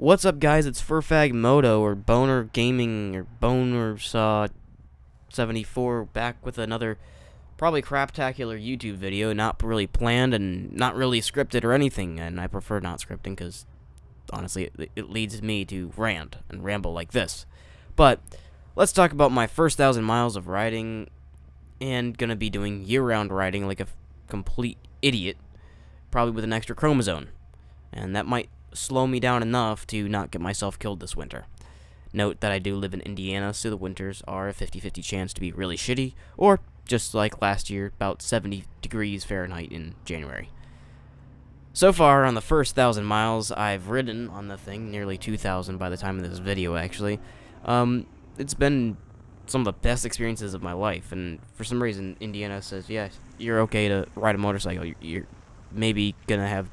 What's up, guys? It's Furfag Moto or Boner Gaming or Boner Saw 74 back with another probably craptacular YouTube video, not really planned and not really scripted or anything, and I prefer not scripting because honestly it leads me to rant and ramble like this. But let's talk about my first 1,000 miles of riding, and gonna be doing year-round riding like a complete idiot, probably with an extra chromosome, and that might slow me down enough to not get myself killed this winter. Note that I do live in Indiana, so the winters are a 50-50 chance to be really shitty, or just like last year, about 70 degrees Fahrenheit in January. So far, on the first 1,000 miles I've ridden on the thing, nearly 2,000 by the time of this video actually, it's been some of the best experiences of my life, and for some reason Indiana says, yeah, you're okay to ride a motorcycle, you're maybe gonna have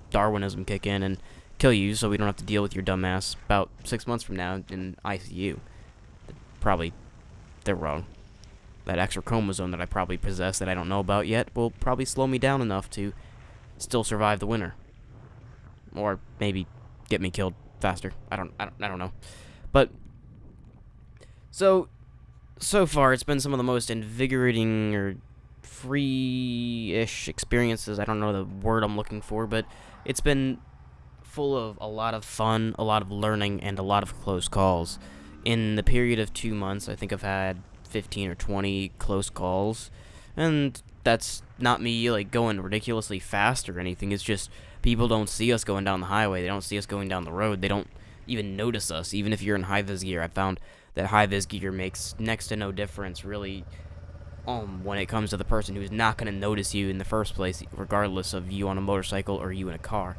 Darwinism kick in and kill you, so we don't have to deal with your dumb ass about 6 months from now in ICU. Probably, they're wrong. That extra chromosome that I probably possess that I don't know about yet will probably slow me down enough to still survive the winter, or maybe get me killed faster. I don't know. But so far it's been some of the most invigorating or free-ish experiences. I don't know the word I'm looking for, but it's been full of a lot of fun, a lot of learning, and a lot of close calls. In the period of 2 months, I think I've had 15 or 20 close calls, and that's not me like going ridiculously fast or anything. It's just people don't see us going down the highway, they don't see us going down the road, they don't even notice us. Even if you're in high-vis gear, I found that high-vis gear makes next to no difference really when it comes to the person who's not going to notice you in the first place, regardless of you on a motorcycle or you in a car.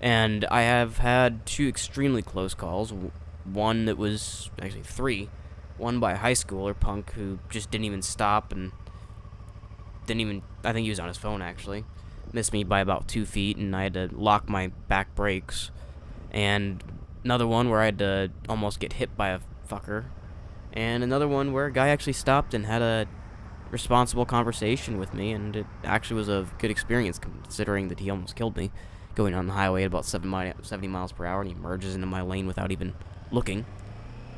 And I have had 2 extremely close calls. One that was actually 3. One by a high schooler punk who just didn't even stop and didn't even, I think he was on his phone actually, missed me by about 2 feet, and I had to lock my back brakes. And another one where I had to almost get hit by a fucker. And another one where a guy actually stopped and had a responsible conversation with me, and it actually was a good experience considering that he almost killed me going on the highway at about 70 miles per hour, and he merges into my lane without even looking.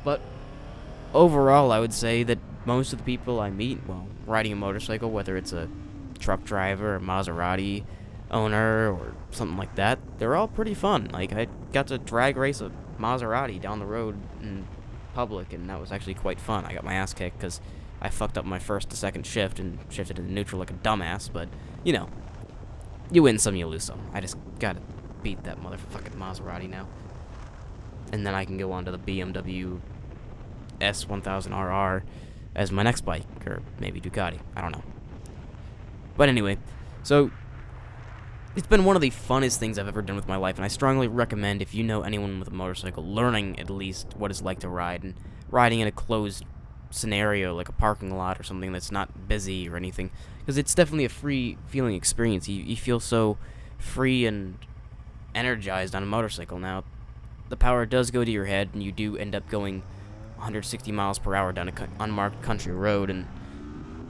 But overall, I would say that most of the people I meet while riding a motorcycle, whether it's a truck driver, a Maserati owner, or something like that, they're all pretty fun. Like, I got to drag race a Maserati down the road in public, and that was actually quite fun. I got my ass kicked because I fucked up my first to second shift and shifted into neutral like a dumbass, but, you know, you win some, you lose some. I just gotta beat that motherfucking Maserati now. And then I can go on to the BMW S1000RR as my next bike, or maybe Ducati, I don't know. But anyway, so it's been one of the funnest things I've ever done with my life, and I strongly recommend, if you know anyone with a motorcycle, learning at least what it's like to ride, and riding in a closed scenario like a parking lot or something that's not busy or anything, because it's definitely a free feeling experience. You feel so free and energized on a motorcycle. Now, the power does go to your head, and you do end up going 160 miles per hour down an unmarked country road, and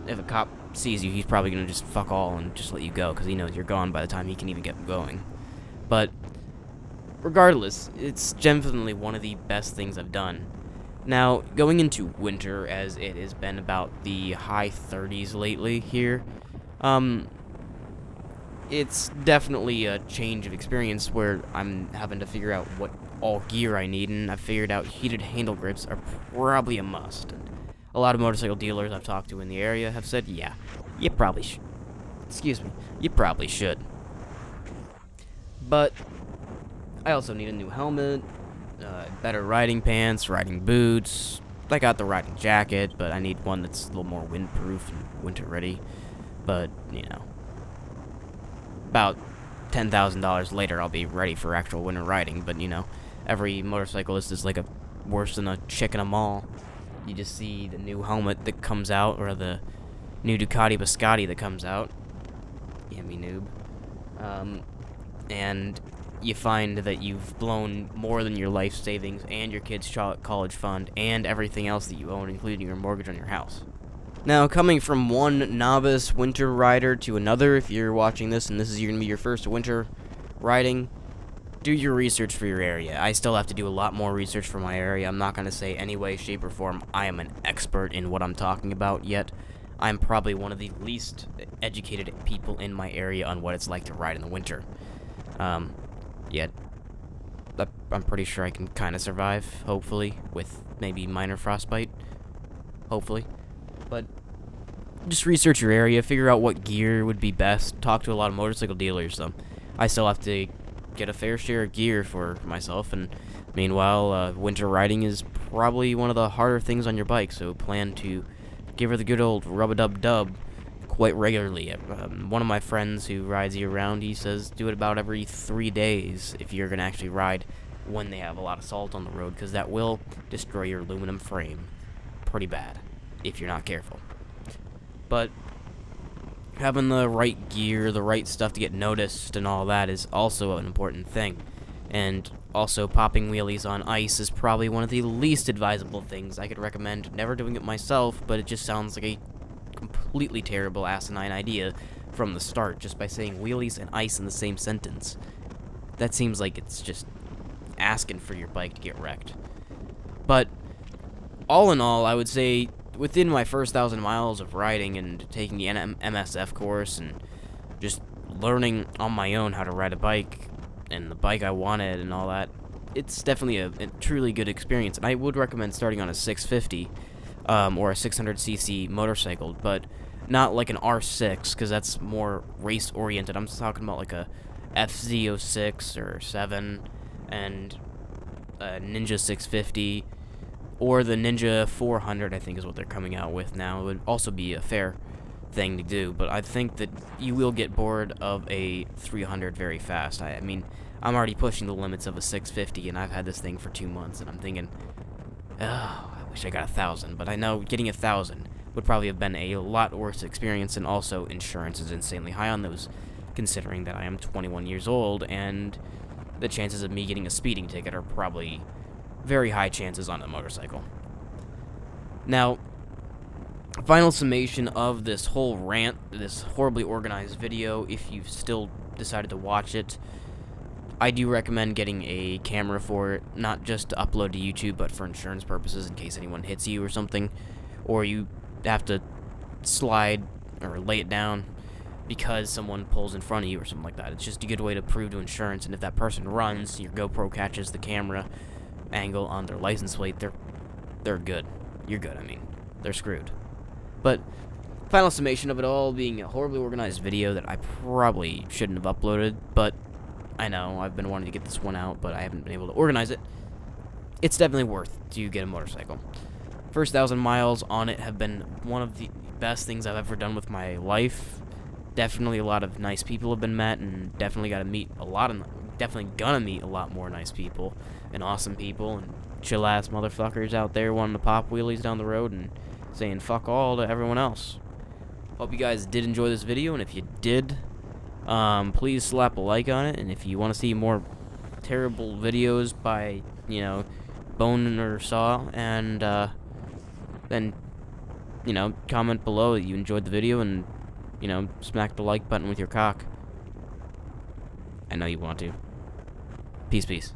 if a cop sees you, he's probably going to just fuck all and just let you go, because he knows you're gone by the time he can even get going. But regardless, it's definitely one of the best things I've done. Now, going into winter, as it has been about the high 30s lately here, it's definitely a change of experience where I'm having to figure out what all gear I need, and I've figured out heated handle grips are probably a must. And a lot of motorcycle dealers I've talked to in the area have said, yeah, you probably should. Excuse me, you probably should. But I also need a new helmet, better riding pants, riding boots. I got the riding jacket, but I need one that's a little more windproof and winter ready. But, you know, about $10,000 later I'll be ready for actual winter riding. But, you know, every motorcyclist is like worse than a chick in a mall. You just see the new helmet that comes out, or the new Ducati Biscotti that comes out. Yeah, me noob. And you find that you've blown more than your life savings and your kid's college fund and everything else that you own, including your mortgage on your house. Now, coming from one novice winter rider to another, if you're watching this and this is going to be your first winter riding, do your research for your area. I still have to do a lot more research for my area. I'm not going to say any way, shape, or form I am an expert in what I'm talking about yet. I'm probably one of the least educated people in my area on what it's like to ride in the winter. Yet, I'm pretty sure I can kind of survive, hopefully, with maybe minor frostbite. Hopefully. But just research your area, figure out what gear would be best, talk to a lot of motorcycle dealers. I still have to get a fair share of gear for myself, and meanwhile, winter riding is probably one of the harder things on your bike, so plan to give her the good old rub-a-dub-dub quite regularly. One of my friends who rides year-round, he says do it about every 3 days if you're going to actually ride when they have a lot of salt on the road, because that will destroy your aluminum frame pretty bad if you're not careful. But having the right gear, the right stuff to get noticed and all that is also an important thing. And also, popping wheelies on ice is probably one of the least advisable things. I could recommend never doing it myself, but it just sounds like a completely terrible, asinine idea from the start, just by saying wheelies and ice in the same sentence. That seems like it's just asking for your bike to get wrecked. But all in all, I would say within my first 1,000 miles of riding and taking the MSF course and just learning on my own how to ride a bike and the bike I wanted and all that, it's definitely a truly good experience. And I would recommend starting on a 650 or a 600cc motorcycle, but not like an R6, because that's more race oriented. I'm talking about like a FZ06 or 7 and a Ninja 650, or the Ninja 400, I think is what they're coming out with now. It would also be a fair thing to do, but I think that you will get bored of a 300 very fast. I mean, I'm already pushing the limits of a 650, and I've had this thing for 2 months, and I'm thinking, oh, I wish I got 1,000, but I know getting 1,000 would probably have been a lot worse experience, and also insurance is insanely high on those, considering that I am 21 years old, and the chances of me getting a speeding ticket are probably very high chances on a motorcycle. Now, final summation of this whole rant, this horribly organized video, if you've still decided to watch it, I do recommend getting a camera for it, not just to upload to YouTube, but for insurance purposes in case anyone hits you or something, or you have to slide or lay it down because someone pulls in front of you or something like that. It's just a good way to prove to insurance, and if that person runs, your GoPro catches the camera angle on their license plate, they're good. You're good, I mean. They're screwed. But final summation of it all being a horribly organized video that I probably shouldn't have uploaded, but I know I've been wanting to get this one out, but I haven't been able to organize it. It's definitely worth to get a motorcycle. First 1,000 miles on it have been one of the best things I've ever done with my life. Definitely a lot of nice people have been met, and definitely gonna meet a lot more nice people and awesome people and chill ass motherfuckers out there wanting to pop wheelies down the road and saying fuck all to everyone else. Hope you guys did enjoy this video, and if you did, please slap a like on it, and if you want to see more terrible videos by, you know, Bone or Saw, and then, you know, comment below that you enjoyed the video, and, you know, smack the like button with your cock. I know you want to. Peace, peace.